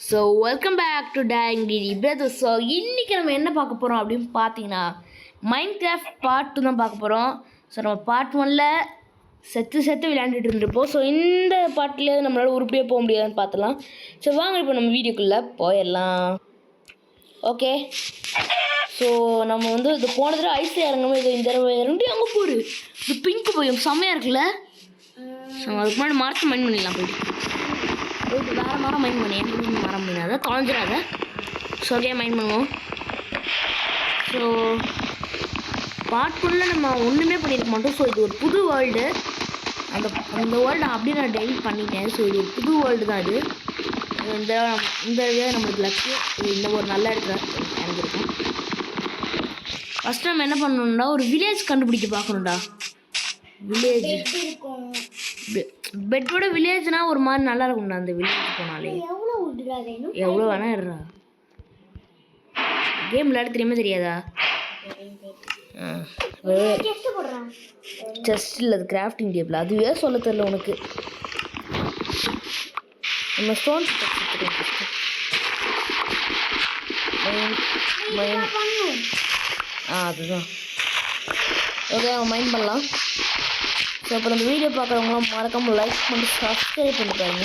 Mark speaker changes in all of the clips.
Speaker 1: So welcome back to டேங்கிரி brother. So இன்றைக்கி நம்ம என்ன பார்க்க போகிறோம் அப்படின்னு பார்த்தீங்கன்னா மைன்கிராஃப்ட் பார்ட் 2 தான் பார்க்க போகிறோம். ஸோ நம்ம பார்ட் 1ல் செத்து விளையாண்டுட்டு இருந்திருப்போம். ஸோ இந்த பார்ட்லேயே நம்மளால் உருப்படியே போக முடியாதுன்னு பார்த்துலாம். ஸோ வாங்க இப்போ நம்ம வீடியோக்குள்ளே போயிடலாம். ஓகே, ஸோ நம்ம வந்து இது போன தடவை ஐஸில் இறங்காமல் இது இந்த தடவை இறங்கி அங்கே போடு இது பிங்க் போயும் செம்மையாக இருக்குல்ல. ஸோ அதுக்கு முன்னாடி மரத்தை மைண்ட் பண்ணிடலாம். போயிட்டு வேறு மரம் மைண்ட் பண்ணி மரம் பண்ணிடாத தொலைஞ்சிடாத. ஸோ ஓகே மைண்ட் பண்ணுவோம். ஸோ பார்ட் 1ல் நம்ம ஒன்றுமே பண்ணியிருக்க மாட்டோம். ஸோ இது ஒரு புது வேர்ல்டு. அந்த வேர்ல்டு அப்படி நான் டெலிட் பண்ணிட்டேன். ஸோ இது ஒரு புது வேர்ல்டு தான். இது இந்த நம்மளுக்கு லக்கு இந்த ஒரு நல்ல இடத்துல இறங்கிருக்கோம். ஃபஸ்ட் நம்ம என்ன பண்ணணும்னா ஒரு வில்லேஜ் கண்டுபிடிக்க பார்க்கணும்டா. வில்லேஜ் பெட்டோட வில்லேஜ்னா ஒரு மாதிரி நல்லா இருக்கும்டா. அந்த வில்லேஜ் போனாலே எவ்வளோ வேணா இருறா. கேம் விளையாட தெரியுமா தெரியாதா? செஸ்ட் இல்லை, அது கிராஃப்டிங் டேபிள். அதுவே சொல்ல தெரியல உனக்கு. நம்ம ஸ்டோன்ஸ் அதுதான். ஓகே நம்ம மைண்ட் பண்ணலாம். ஸோ அப்புறம் இந்த வீடியோ பார்க்குறவங்களாம் மறக்காமல் லைக் பண்ணி சப்ஸ்கிரைப் பண்ணிப்பாருங்க.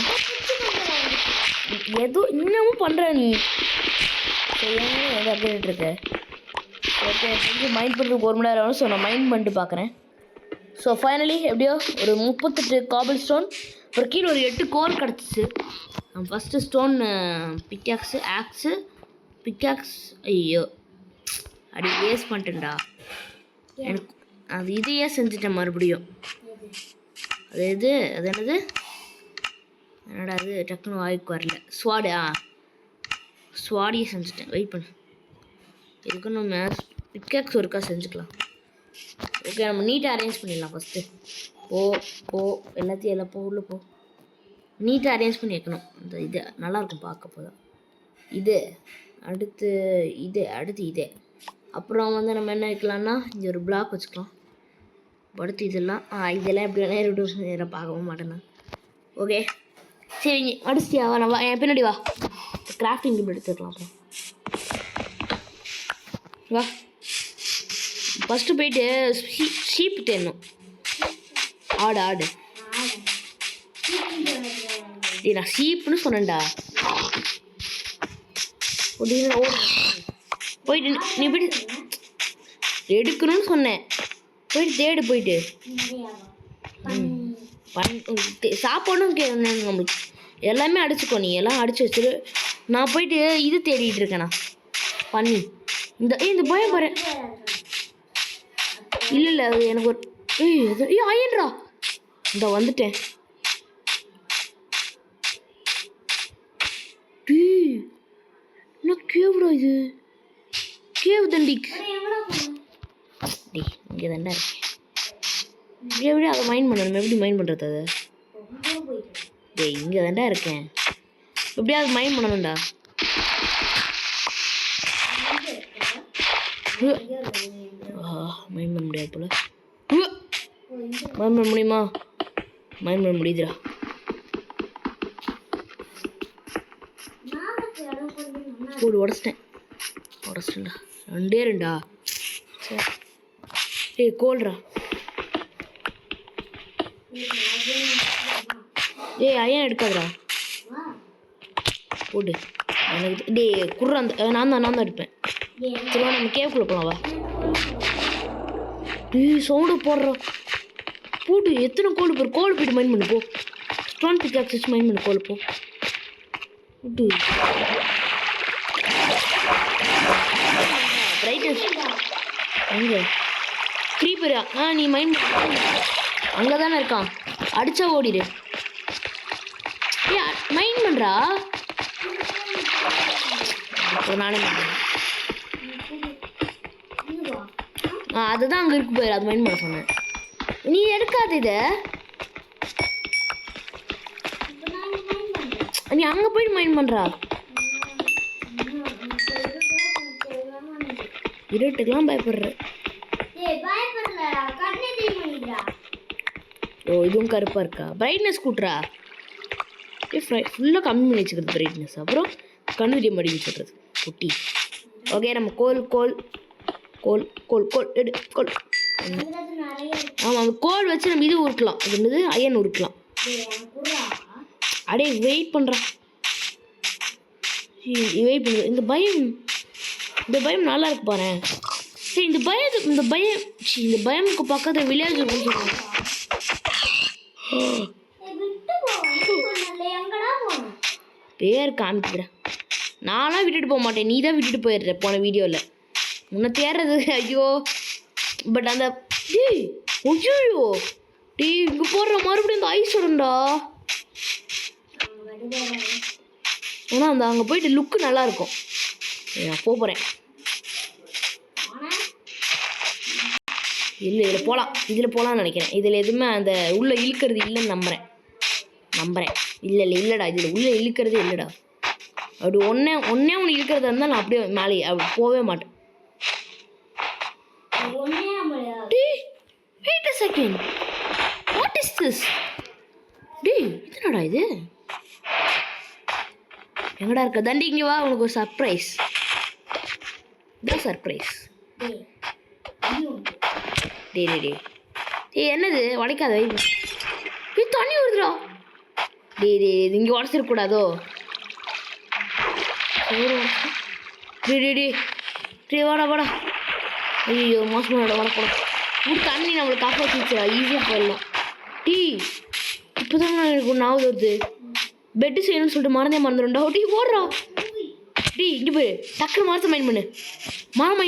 Speaker 1: எதுவும் இன்னமும் பண்ணுறேன் நீ. ஸோ ஏன்னா எது அப்டேட் இருக்க. ஓகே கொஞ்சம் மைண்ட் பண்ணுறதுக்கு 1 மணி நேரம் ஆகும். ஸோ நான் மைண்ட் பண்ணிட்டு பார்க்குறேன். ஸோ ஃபைனலி எப்படியோ ஒரு 38 காபிள் ஸ்டோன், ஒரு கீழே ஒரு 8 கோர் கிடச்சிச்சு. ஃபஸ்ட்டு ஸ்டோன் பிக்காக்ஸ் ஐயோ அப்படி வேஸ்ட் பண்ணிட்டேன்டா. எனக்கு அது இதையே செஞ்சுட்டேன் மறுபடியும். அது என்னது என்னடா அது டக்குன்னு வாய்க்கு வரல. ஸ்வாடியை செஞ்சுட்டேன். வெயிட் பண்ணு, இதுக்கு நம்ம பிக்காக்ஸ் ஒருக்கா செஞ்சுக்கலாம். ஓகே நம்ம நீட்டாக அரேஞ்ச் பண்ணிடலாம். ஃபஸ்ட்டு போ எல்லாத்தையும் எல்லாம் உள்ள போ. நீட்டாக அரேஞ்ச் பண்ணி வைக்கணும். இந்த இது நல்லாயிருக்கும் பார்க்க போதும். இது அடுத்து இது அப்புறம் வந்து நம்ம என்ன வைக்கலாம்னா இங்கே ஒரு பிளாக் வச்சுக்கலாம். அடுத்து இதெல்லாம் எப்படி வேணா நேரம் பார்க்கவும் மாட்டேன்னா. ஓகே சரிங்க அடிச்சிட்டியா? வா என் பின்னாடி வா. கிராஃப்டிங் டேபிள் எடுத்துக்கலாம். அப்புறம் வா ஃபஸ்ட்டு போயிட்டு ஷீப் தேடணும். ஆடு நான் ஷீப்னு சொன்னேன்டா. போயிட்டு நீ போயிட்டு எடுக்கணும்னு சொன்னேன். போயிட்டு தேடு. போயிட்டு சாப்பாடும் நம்மளுக்கு எல்லாமே அடிச்சுக்கோ. நீ எல்லாம் அடிச்சு வச்சுரு. நான் போயிட்டு இது தேடிட்டு இருக்கேண்ணா பண்ணி இந்த பயம் பாரு. இல்லை அது எனக்கு ஒரு ஐயன்றா இந்த வந்துட்டேன். என்ன கேவ்டா இது? கேவ் தண்டிக் இங்கே தாண்டா இருக்கேன். எப்படி அதை மைண்ட் பண்ணணும்? எப்படி மைண்ட் பண்ணுறது? அதை இங்கே தாண்டா இருக்கேன். எப்படியா அதை மைண்ட் பண்ணணும்டா. மைண்ட் பண்ண முடியாது போல. மைண்ட் பண்ண முடியுமா? மைண்ட் பண்ண முடியுதுடா. போடு உடச்சிட்டேன்டா. 2 சரி. கோல்ரா. ஐயன் எடுக்காதரா. போடு எனக்கு குர்றா. நான் தான் எடுப்பேன். சரி நம்ம கேவுக்குள்ள போகலாம். வா சவுண்டு போடுறோம். போடு எத்தனை கோல் போயிட்டு மைண்ட் பண்ணு. போ ஸ்டோன் பிக்காக்ஸ் மைண்ட் பண்ணு. கோல் போ. பிரைட்னஸ் எங்கே க்ரீப்பரா? நீ மைண்ட் அங்கே தானே இருக்கான். அடித்தா ஓடிடு. மைண்ட் பண்ணுறா. நானே அதுதான் அங்கே இருக்கு போயிரு. அது மைண்ட் பண்ண சொன்னேன். நீ எடுக்காது இதை. நீ அங்கே போயிட்டு மைண்ட் பண்ணுறா. இருட்டுக்கெல்லாம் பயப்படுற. ஓ இதுவும் கருப்பாக இருக்கா? பிரைட்னஸ் கூட்டுறா. ஃபுல்லாக கம்மி பண்ணி வச்சுக்கிறது பிரைட்னஸ். அப்புறம் கண்ணு தெரிய மாட்டேங்குன்னு சொல்கிறது குட்டி. ஓகே நம்ம கோல் கோல் கோல் கோல் கோல் எடு கோல். ஆமாம் அந்த கோல் வச்சு நம்ம இது உருக்கலாம். அது என்னது அயன் உருக்கலாம். அடே வெயிட் பண்ணுறான். வெயிட் பண்ணு. இந்த பயம் நல்லா இருக்கு பாரு. சரி இந்த பயமுக்கு பக்கத்தில் வில்லேஜ் சொல்லுவாங்க. பேர் காமிக்கிறேன். நான்லாம் விட்டுட்டு போக மாட்டேன், நீ தான் விட்டுட்டு போயிடுற போன வீடியோவில். உன்னை தேடுறது ஐயோ. பட் அந்த ஐயோ இங்கே போடுற மறுபடியும் இந்த ஐஸ் உடண்டா. ஆனால் அந்த அங்கே போயிட்டு லுக்கு நல்லாயிருக்கும். நான் போகிறேன். இல்லை இதில் போகலாம், இதில் போகலான்னு நினைக்கிறேன். இதில் எதுவுமே அந்த உள்ளே இழுக்கிறது இல்லைன்னு நம்புகிறேன். இல்லைடா இதில் உள்ளே இழுக்கிறதே இல்லைடா. அப்படி ஒன்றே இழுக்கிறதா இருந்தால் நான் அப்படியே மேலே அப்படி போகவே மாட்டேன். Wait a second. What is this? என்னடா இது? எங்கடா இருக்க தண்டி? இங்கே வா, உனக்கு ஒரு சர்ப்ரைஸ். இதான் சர்ப்ரைஸ். என்னது உடைக்காத தண்ணி வருதுடா. இது இங்கே உடச்சிடக்கூடாதோ? வாடா. ஐயோ மோசமானோட வரக்கூடாது. தண்ணி நம்மளை காப்பாற்றி வச்சுடா, ஈஸியாக போயிடலாம். இப்போதான் எனக்கு ஒன்று ஆகுது வருது. பெட்டு செய்யணும்னு சொல்லிட்டு மறந்துடும்டா. ஓடுறா. இங்கே போய் டக்குனு மரத்தை மைண்ட் பண்ணு. மரம்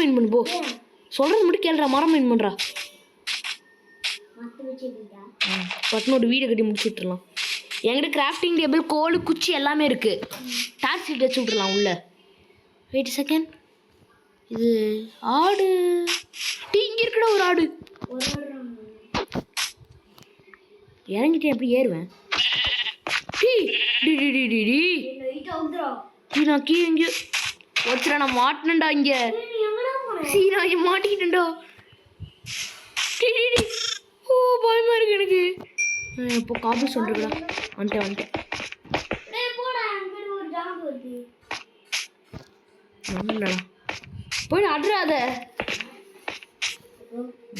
Speaker 1: மைண்ட் பண்ணு போ. சொல்கிறது மட்டும் கேளுடா. மரம் மைண்ட் பண்ணுறா. பட்டுனோட வீடை கட்டி முடிச்சு விட்டுடலாம். என்கிட்ட கிராஃப்டிங் டேபிள், கோல், குச்சி எல்லாமே இருக்குது. டார்ச் லைட் வச்சு விட்டுடலாம் உள்ள. Wait second. இது ஆடு. இங்கே இருக்கடா ஒரு ஆடு. இறங்கிட்டேன், எப்படி ஏறுவேன்? நான் கீழே இங்கே வச்சுடா. நான் மாட்டினேன்டா இங்கே. நான் மாட்டிக்கிட்டேன்டா. ஓ பயமாக இருக்கு எனக்கு. இப்போ காபி சொல்கிறேன். வந்துட்டேன். போய் அட்றாத.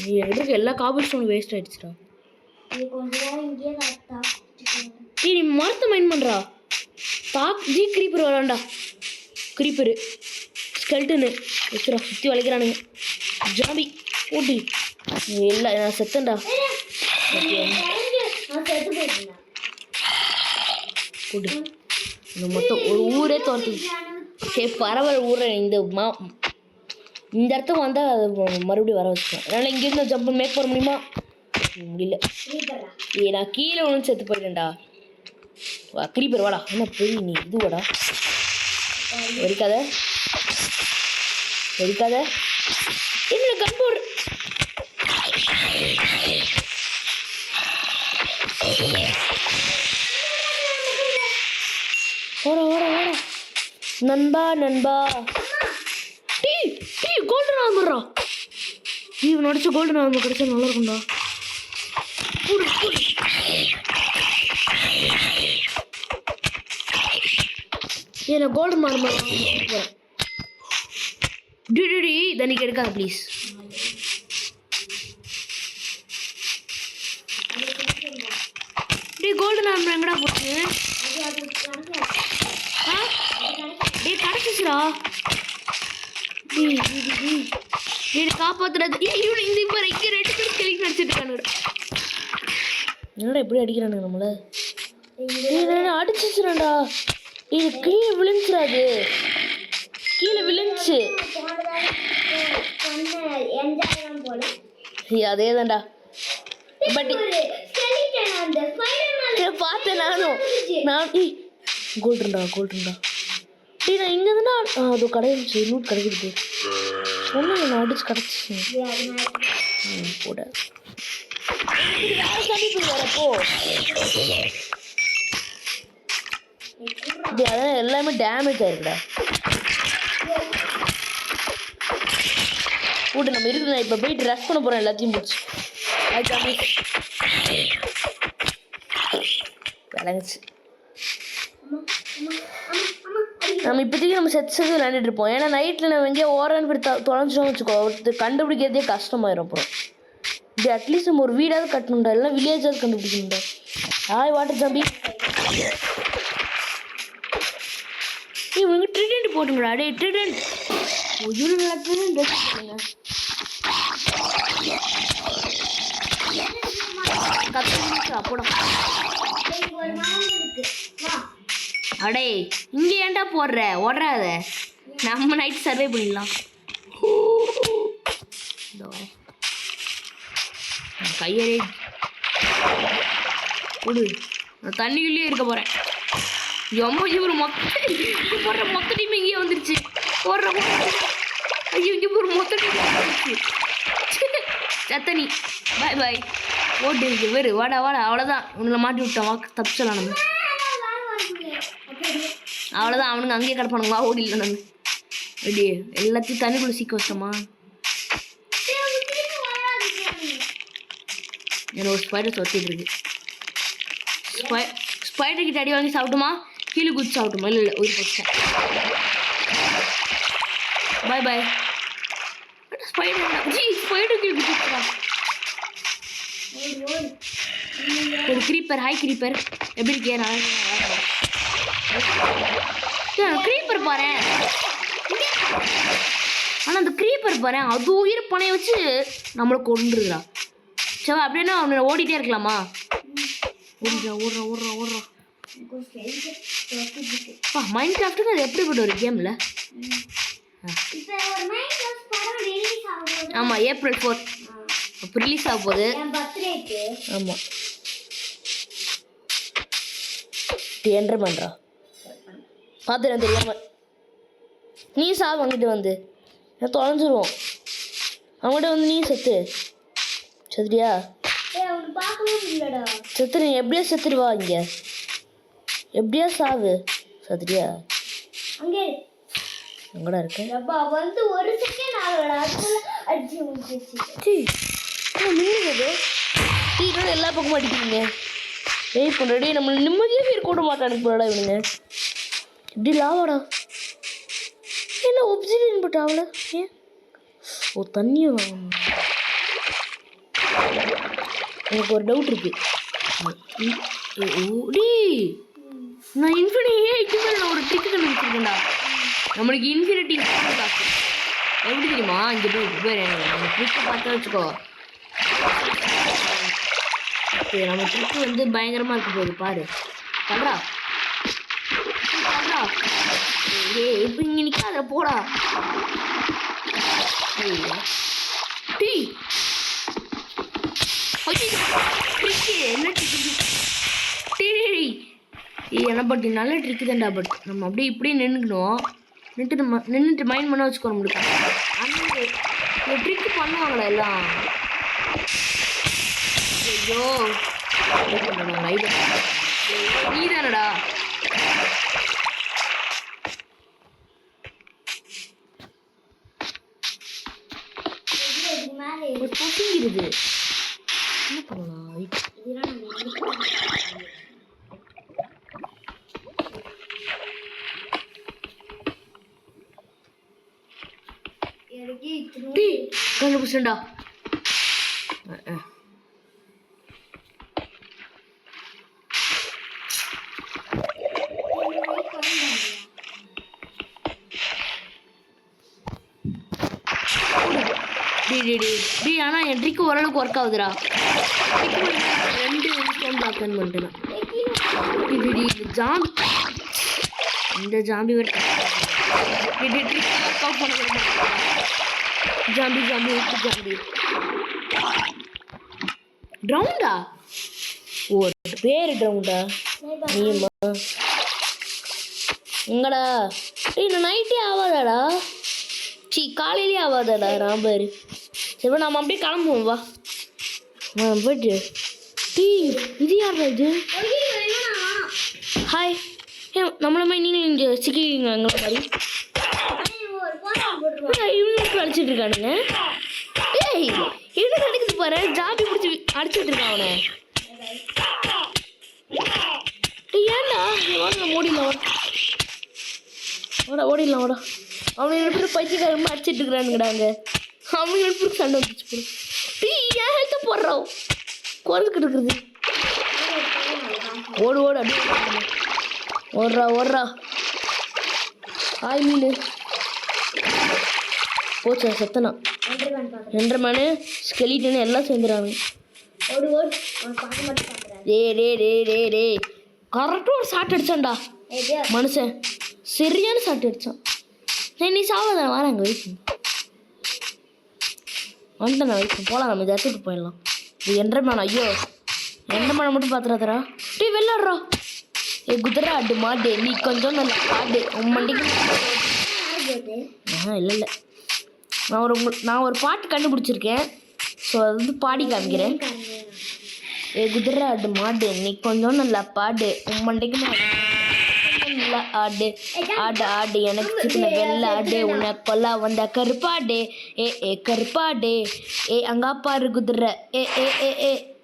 Speaker 1: நீ எங்களுக்கு எல்லா காபி ஸ்டோன் வேஸ்ட் ஆயிடுச்சுடா. நீ மரத்தை மைண்ட் பண்ணுறா. க்ரீப்பர் வரலாம்டா. க்ரீப்பரு ஸ்கெல்டனு வச்சுடா. சுற்றி வளைக்கிறானுங்க. ஜாம்பி ஓட்டி இல்லை. நான் செத்தேன்டா. போட்டு இந்த மொத்தம் ஒரு ஊரே தோர்த்து. சரி பரவாயில்ல. ஊரை இந்த இடத்துக்கு வந்தால் மறுபடியும் வர வச்சுக்கேன். அதனால் இங்கேருந்து ஜம்ப் மேக் பண்ண முடியுமா? முடியல. நான் கீழே ஒன்று செத்து போயிட்டேன்டா. வா க்ரீப்பர் வாடா. என்ன போய் நீ இது வாடா. வெடிக்காத என்ன கன் போடு. ஓட நண்பா. கோல்டன் ஆர்மரா. இவன் அடிச்ச கோல்டன் ஆர்மர் கிடைச்சா நல்லா இருக்கும்டா. நான் கோல்டன் ஆர்மர் தண்ணிக்கு எடுக்காத ப்ளீஸ். கோல்டன் ஆர்மர் எங்கடா போச்சு? கிடச்சிச்சுடா. காப்பாத்துறது. இந்த இங்கே ரெண்டு பேரும் கிளிக்கு நடிச்சிட்டு இருக்கானுடா. என்னடா எப்படி அடிக்கிறானுங்க நம்மள? அடிச்சிச்சுடா. இது கீழே விழுந்துச்சுடாது. கீழே விழுந்துச்சு. அதே தான்டா. பட் பார்த்தேன் நான். கோல்டுண்டா. நான் இங்கே இருந்தா அது கிடைச்சிச்சு. லூட் கிடைக்கிது. ஒன்று நான் அடிச்சு கிடச்சிச்சு கூட. வரப்போ அதான் எல்லாமே டேமேஜ் ஆயிருக்குடா. கூட நம்ம இருக்குது. நான் இப்போ போயிட்டு ரெஸ்ட் பண்ண போகிறேன் எல்லாத்தையும் முடிச்சு. விளங்குச்சு. நம்ம இப்போதைக்கு நம்ம செத்து விளையாண்டுட்டு இருப்போம். ஏன்னா நைட்டில் நம்ம எங்கேயோ ஓரன்னு போய் தொலைஞ்சிட்டோம் வச்சுக்கோ, ஒருத்தர் கண்டுபிடிக்கிறதே கஷ்டமாயிரும். அப்புறம் இப்படி அட்லீஸ்ட் நம்ம ஒரு வீடாவது கட்டணும்டா, இல்லைன்னா வில்லேஜாவது கண்டுபிடிக்கணும்டா. வாட்டர் ஜாம்பி இவனுக்கு ட்ரிடென்ட் போட்டுங்கடா. டே ட்ரிடென்ட் போட. அடே இங்கே ஏன்டா போடுற, ஓடுறாத, நம்ம நைட் சர்வே பண்ணிடலாம். கையறே கொடு, நான் தண்ணிக்குள்ளேயே இருக்க போகிறேன். எம்மோ இவர் போடுற மொத்த டீம் இங்கேயே வந்துருச்சு. போடுற ஐயோ இங்கே ஒரு மொத்த டீம் வந்துருச்சு. சத்தனி பாய் பாய் ஓட்டு இருக்கு வேறு. வாடா வாடா, அவ்வளோதான், உன்னை மாட்டி விட்டான். வாக்கு தப்பிச்சலாம் நம்ம, அவ்வளோதான். அவனுங்க அங்கேயே கிடப்பானுங்க. வா ஓடி இல்லை நம்ம ரெடி. எல்லாத்தையும் தண்ணிக்குள்ளே சீக்க வச்சோமா. எனக்கு ஒரு ஸ்பைடர் சொத்திட்டு இருக்கு. ஸ்பைடர் கிட்ட அடி வாங்கி சாப்பிட்டுமா, கீழே குச்சி சாப்பிட்டுமா? இல்லை இல்லை உயிர் போச்சேன். பாய் பாய். ஸ்பைடர் கீழே குச்சிடா. ஒரு க்ரீப்பர். ஹாய் க்ரீப்பர், எப்படி இருக்கே? நான் க்ரீப்பர் பாரு. ஆனால் அந்த க்ரீப்பர் பாரு, அது உயிர் பணைய வச்சு நம்மளை கொண்டுருக்குறா. சரி அப்படின்னா அவனை ஓடிட்டே இருக்கலாமா? ஓடுறா ஓடுறா ஓடுறா ஓடுறா. மைண்ட் கிராஃப்ட்டுக்கு அது எப்படிப்பட்ட ஒரு கேமில்? ஆமாம் April 4 அப்போ ரிலீஸ் ஆக போகுது. ஆமாம் என்ட்ரு பண்ணுறா. பார்த்துறேன் தெரியாமல் நீ வாங்கிட்டு வந்து தொலைஞ்சிருவோம். அவங்கள்ட்ட வந்து நீ செத்துறியா? செத்துரு, எப்படியா செத்துருவா. இங்கே எப்படியா சாவு. செத்துறியா? எங்கடா இருக்கு? எல்லா பக்கமும் அடிக்கிறீங்க. வெயிட் பண்ணுறடி, நம்ம நிம்மதியாக பேர் கூட மாட்டானுக்கு போடா இவனுங்க. இப்படி லாவாடா. என்ன ஒப்சிடியன் போட்டா அவளை? ஏன் ஓ தண்ணியை வாங்கணும். எனக்கு ஒரு டவுட் இருக்கு. நான் இன்ஃபினிட்டி நான் ஒரு ட்ரிக்கு கண்டுபிடிச்சிருக்கேன்டா. நம்மளுக்கு இன்ஃபினிட்டி காசு எப்படி தெரியுமா? இங்கே போய் ட்ரிக்கை பார்த்தா வச்சுக்கோ. நம்ம ட்ரிக்கு வந்து பயங்கரமாக இருக்க போகுது பாரு. பண்றா இப்போ இங்கே நிற்காத போடா. டீ என்ன என்ன பட் நல்ல ட்ரிக்கு தான்டா. பட் நம்ம அப்படியே இப்படியே நின்றுக்கணும். நின்றுட்டு மைண்ட் பண்ண வச்சுக்கோ. நம்மளுக்கு அந்த ட்ரிக்கு பண்ணுவாங்களா எல்லாம்? ஐயோ நீ தானடா. பசிங்கிறது என்ன பண்ணலாம்? கண்டுபிடிச்சா ஆனால் என் ட்ரிக்கு ஓரளவுக்கு ஒர்க் ஆகுதுடா. 2 ஸ்டோன் பிளாக் பண்ணிட்டேன். ஜாம்பி இந்த ஜாம்பி வர ஜாம்பி ஜாம்பி ஜாம்பி ட்ரவுண்டா. ஓ பேர் ட்ரவுண்டா. நீமா எங்கடா? இன்னும் நைட்டே ஆகாதாடா. காலையிலே ஆகாதாடா ராம்பர். சரி நம்ம அப்படியே கிளம்புவோம். வா போயிட்டு இது யாரா இது? ஹாய், நம்மள மாதிரி நீங்கள் இங்கே சிக்கிங்க எங்களை மாதிரி இவனுக்கு அடிச்சுட்டு இருக்கானுங்க. ஏய் என்ன நடக்குது பாரு. ஜாபி பிடிச்சி அடிச்சுட்டு இருக்கான் அவனை. ஏன்டா வாங்க மூடியில் ஓடா ஓடிடலாம் ஓடா. அவனுக்கு எப்படி பைத்தியக்காரமாக அடிச்சிட்டு இருக்கிறானுங்கடாங்க. அவனுக்கு எப்படி சண்டை வந்துச்சு போடு. டீ ஏன் ஹெல்த்தை போடுறோம் குறைஞ்சிக்கிட்டு இருக்குது. ஓடு ஓடு அப்படியே ஓடுறா ஓடுறா. ஆய் மீன் போச்சா செத்தனா. என்ட்ரமேனு ஸ்கெலிட்டனு எல்லாம் சேர்ந்துறாங்க. டே கரெக்டாக ஒரு ஷாட் அடிச்சான்டா மனுஷன். சரியான ஷாட் அடிச்சான். சரி நீ சாவதான வார அங்கே வெயிட் வந்துட்டேன். நான் வெயிட் போகலாம். நம்ம இதை எடுத்துகிட்டு போயிடலாம். இது என்ட்ரமேன். ஐயோ என்ட்ரமேனை மட்டும் பார்த்துறாதரா. டீ வெள்ளாடுறா. ஏ குதிரை ஆடு மாடு நீ கொஞ்சம் நல்ல ஆடு மண்டிக்கு. இல்லை நான் ஒரு பாட்டு கண்டுபிடிச்சிருக்கேன். ஸோ அது வந்து பாடி காமிக்கிறேன். ஏ குதிரை ஆடு மாடு நீ கொஞ்சம் நல்லா பாடு மண்டைக்கு நல்லா ஆடு ஆடு ஆடு எனக்கு சின்ன வெள்ளை ஆடு உன்னை கொல்லா வந்த கருப்பாடு. ஏ கருப்பாடு. அங்கா பாரு குதிரை.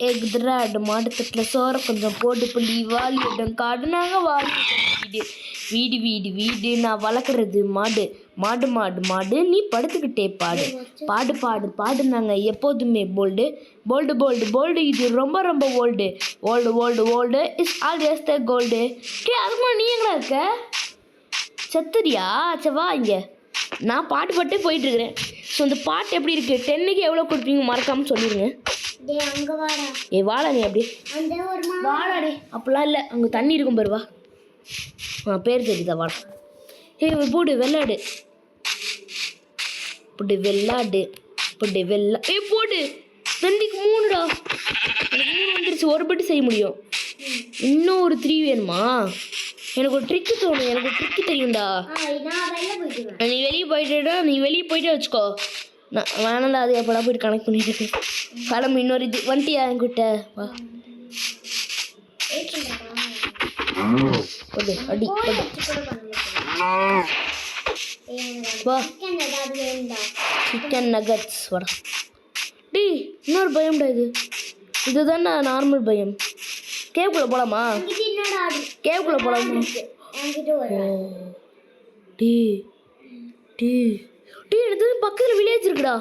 Speaker 1: ஏ குதிரை ஆடு மாடு தட்டில் சோற கொஞ்சம் போட்டு புள்ளி வாலி இடம் காடு நாங்கள் வாலி வீடு வீடு வீடு நான் வளர்க்குறது மாடு மாடு மாடு மாடு நீ படுத்துக்கிட்டே பாடு பாடு பாடு பாடு நாங்கள் எப்போதுமே போல்டு போல்டு போல்டு போல்டு இது ரொம்ப ரொம்ப old old old old is always the gold. அதுமா நீ எங்கடா இருக்க செத்துறியா? செவ்வா இங்கே நான் பாட்டு பாட்டே போயிட்டுருக்கிறேன். ஸோ அந்த பாட்டு எப்படி இருக்குது 10க்கு எவ்வளோ கொடுப்பீங்க மறக்காமல் சொல்லிடுங்க. வாடா நீ அப்படி வாடாடே. அப்படிலாம் இல்லை அங்கே தண்ணி இருக்கும் பாருவா. பேர் தெரியுதா வாடா. போடு வெள்ளாடு போடு வெள்ளாடு போடு வெள்ளா. போடு 2க்கு 3டா. எனக்கு 3 வந்துருச்சு. ஒரு பட்டு செய்ய முடியும். இன்னும் ஒரு 3 வேணுமா? எனக்கு ஒரு ட்ரிக்கு தோணும். எனக்கு ஒரு ட்ரிக்கு தெரியும்டா. நீ வெளியே போயிட்டே வச்சுக்கோ. நான் வேணாண்டா. அது எப்படா போயிட்டு கனெக்ட் பண்ணிட்டு கிளம்பு. இன்னொரு இது வந்துட்டியா என்கிட்ட வா. அடி வா. சிக்கன் நகட்ஸ் வாடா. டி இன்னொரு பயம்டா. இதுதானே நார்மல் பயம். கேவுக்குள்ளே போகலாமா? கேவுக்குள்ளே போகலாமா? டீ டீ டீ எனக்கு பக்கத்தில் வில்லேஜ் இருக்குடா.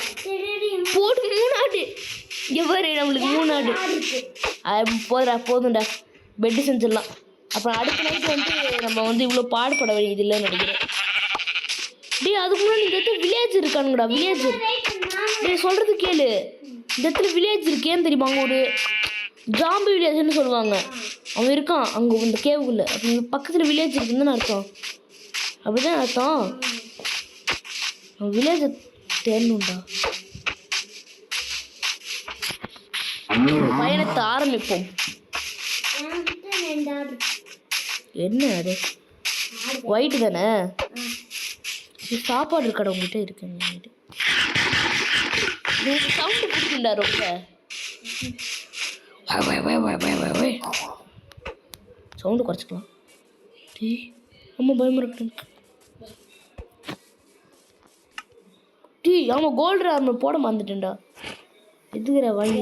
Speaker 1: போட்டு 3 ஆடு. எவ்வாறு நம்மளுக்கு 3 ஆடு போதும்டா. பெட்டு செஞ்சிடலாம். அப்புறம் அடுத்த நைட்டு வந்து நம்ம வந்து இவ்வளோ பாடுபட வேண்டியது இல்லைன்னு நினைக்கிறேன். அதுக்கு முன்னாடி இந்த இடத்துல வில்லேஜ் இருக்கானுங்கடா. வில்லேஜ் சொல்கிறது கேளு. இந்த இடத்துல வில்லேஜ் இருக்கு. ஏன்னு தெரியுமா? அங்கே ஒரு ஜாம்பி வில்லேஜ்னு சொல்லுவாங்க. அவன் இருக்கான் அங்கே இந்த கேவுக்குள்ளே. அப்போ பக்கத்தில் வில்லேஜ் இருக்குன்னு அர்த்தம். அப்படிதான் அர்த்தம். வில்லேஜை தேடணும்டா. பயணத்தை ஆரம்பிப்போம். என்ன அது ஒயிட்டு தானே? சாப்பாடு இருக்கடா உங்ககிட்ட இருக்குங்க. சவுண்டு பிடிக்கும்டா ரொம்ப. சவுண்டு குறைச்சிக்கலாம். ரொம்ப பயமாக இருக்கு. ஆமாம் கோல்டு ஆர்மர் போட மறந்துட்டேன்டா. எதுக்குற வாங்கி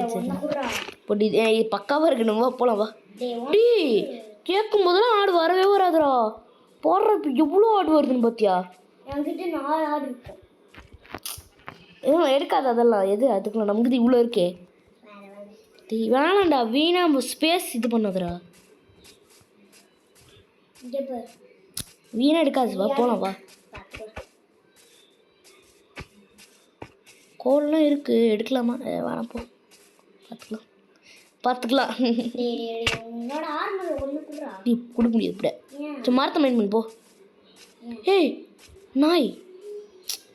Speaker 1: போட்டி பக்காவாக இருக்கணுமா? போகலாம் வா. கேட்கும் போதெல்லாம் ஆடு வரவே வராதுடா. போடுறப்ப எவ்வளோ ஆடு வருதுன்னு பார்த்தியா? என்கிட்ட 4 ஆடு இருக்கு. எடுக்காது அதெல்லாம். எது அதுக்குலாம் நமக்கு இவ்வளோ இருக்கே. வேணாண்டா வீணா ஸ்பேஸ் இது பண்ணாதுடா. வீணா எடுக்காது. வா போகலாம் வா. கோல்லாம் இருக்குது எடுக்கலாமா? வேணாம் போ. பார்த்துக்கலாம். நீ கொடுக்க முடியாது இப்படி. சரி மரத்தை மைண்ட் பண்ணு போ. ஏய் நாய்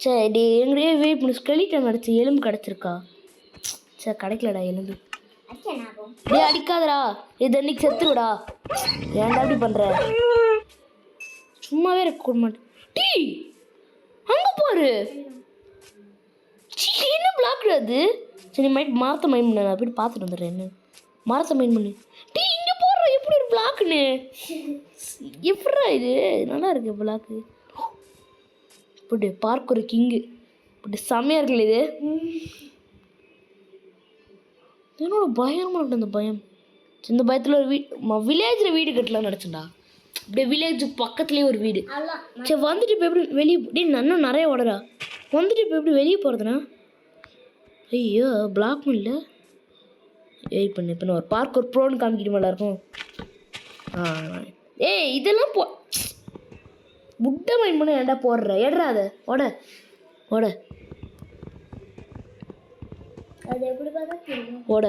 Speaker 1: சரி எங்கடையே வெயிட் பண்ணி ஸ்கெலிட்டன் கிடச்சி எலும்பு கிடச்சிருக்கா? சரி கிடைக்கலடா எலும்பு. அடிக்காதடா. இது அன்னைக்கு செத்துருடா. ஏன்டா அப்படி பண்ணுற? சும்மாவே இருக்க கூட மாட்டேன். டீ அங்கே பாரு. என்ன பிளாக் அது? சரி மரத்தை மைண்ட் பண்ண. அப்படி பார்த்துட்டு வந்துடுறேன். என்ன மரத்தை மைண்ட் பண்ணு. டீ இங்கே போடுற எப்படி ஒரு பிளாக்குன்னு. எப்படா இது நல்லா இருக்கு பிளாக்கு. இப்படி பார்க் ஒரு கிங்கு. இப்படி செம்மையாக இருக்குல்ல இது. என்னோட பயமாக இருக்கு அந்த பயம். இந்த பயத்தில் ஒரு வில்லேஜில் வீடு கட்டலாம்னு நினச்சேன்டா. இப்படியே வில்லேஜ் பக்கத்துலேயே ஒரு வீடு. சரி வந்துட்டு இப்போ எப்படி வெளியே இன்னும் நிறைய ஓடரா வந்துட்டு இப்போ எப்படி வெளியே போகிறதுண்ணா? ஐயோ பிளாக்கும் இல்லை. வெயிட் பண்ணு. இப்போ ஒரு பார்க் ஒரு ப்ரோன்னு காமிக்கிட்டு மேலே இருக்கும். ஏய் இதெல்லாம் புட்டை மைண்ட் பண்ண ஏன்டா போடுற? ஏடுறா அதை ஓட ஓட அது எப்படி பார்த்தா ஓட.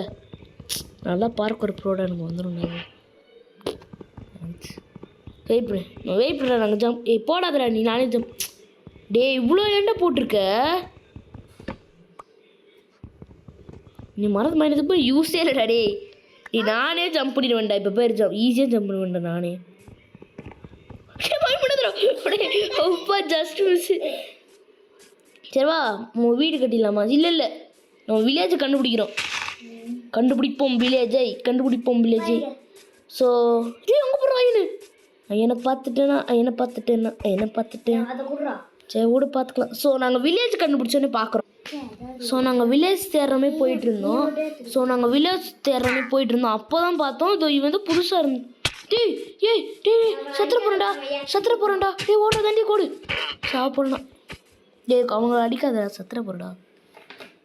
Speaker 1: நல்லா பார்க் ஒரு ப்ரோட எனக்கு வந்துடும். வெயிட் பண்ண நாங்கள் ஜம்ப். போடாதடா நீ. நானே ஜம்ப். டே இவ்வளோ ஏன்டா போட்டிருக்க நீ? மரத்து மைனது போய் யூஸே இல்லைடா டே. நீ நானே ஜம்ப் பண்ணிடுவேன்டா. இப்போ பேர் ஈஸியாக ஜம்ப் பண்ணுவேன்டா நானே. Just miss. சரிவா வீடு கட்டிடலாமா? இல்லை நம்ம வில்லேஜை கண்டுபிடிப்போம் வில்லேஜை. ஸோ அங்கே போடுறோம். என்னை பார்த்துட்டேன். சரி விடு பார்த்துக்கலாம். ஸோ நாங்கள் வில்லேஜ் கண்டுபிடிச்சோன்னே பார்க்குறோம். ஸோ நாங்கள் வில்லேஜ் தேடுறமே போயிட்டு இருந்தோம். அப்போ தான் பார்த்தோம் இதோ இவன் வந்து புதுசாக இருந்து. டேய் சத்துற போகிறேன்டா. டேய் ஓடுற தாண்டி கோடு சாப்பிட்ணும். டேய் அவங்க அடிக்காத. சத்துற போகிறடா.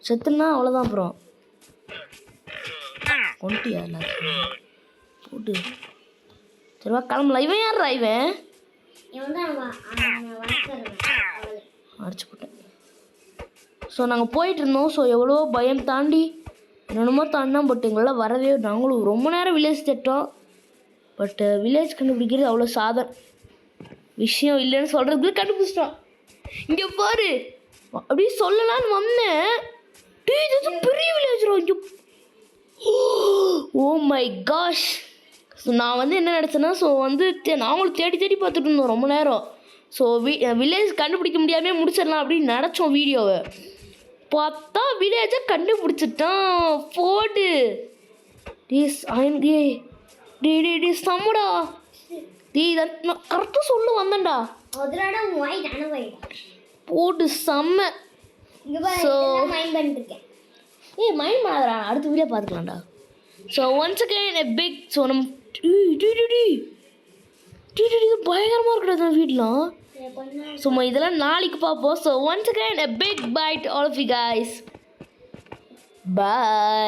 Speaker 1: செத்துனா அவ்வளோதான். அப்புறம் கொண்டியா போட்டு சரிவா கிளம்பல. இவன் யாரா? இவன் அடிச்சு போட்டேன். ஸோ நாங்கள் போயிட்டு இருந்தோம். ஸோ எவ்வளோ பயம் தாண்டி என்னென்னமோ தாண்டினா பட் எங்களால் வரவே. நாங்களும் ரொம்ப நேரம் வில்லேஜ் தேட்டோம். பட் வில்லேஜ் கண்டுபிடிக்கிறது அவ்வளோ விஷயம் இல்லைன்னு சொல்கிறதுக்குள்ள கண்டுபிடிச்சிட்டோம். இங்கே பாரு அப்படி சொல்லலான்னு வந்தேன். இது பெரிய வில்லேஜ். இங்கே ஓ மை காஷ். ஸோ நான் வந்து என்ன நினச்சேன்னா நாங்களும் தேடி பார்த்துட்டு இருந்தோம் ரொம்ப நேரம். ஸோ வில்லேஜ் கண்டுபிடிக்க முடியாமல் முடிச்சிடலாம் அப்படின்னு நினச்சோம் வீடியோவை. பார்த்தா வில்லேஜை கண்டுபிடிச்சிட்டான். போடு சம்முடா. நான் கரெக்டாக சொல்ல வந்தேன்டா. போட்டு செம்ம. ஸோ மைண்ட் பண்ணாதடா. அடுத்த வீடியோ பார்த்துக்கலாம்டா. So once again a big. So நம்ம பயங்கரமாக இருக்கிறது வீடெலாம். ஸோ இதெல்லாம் நாளைக்கு பார்ப்போம். So once again a big bye to all of you guys. Bye.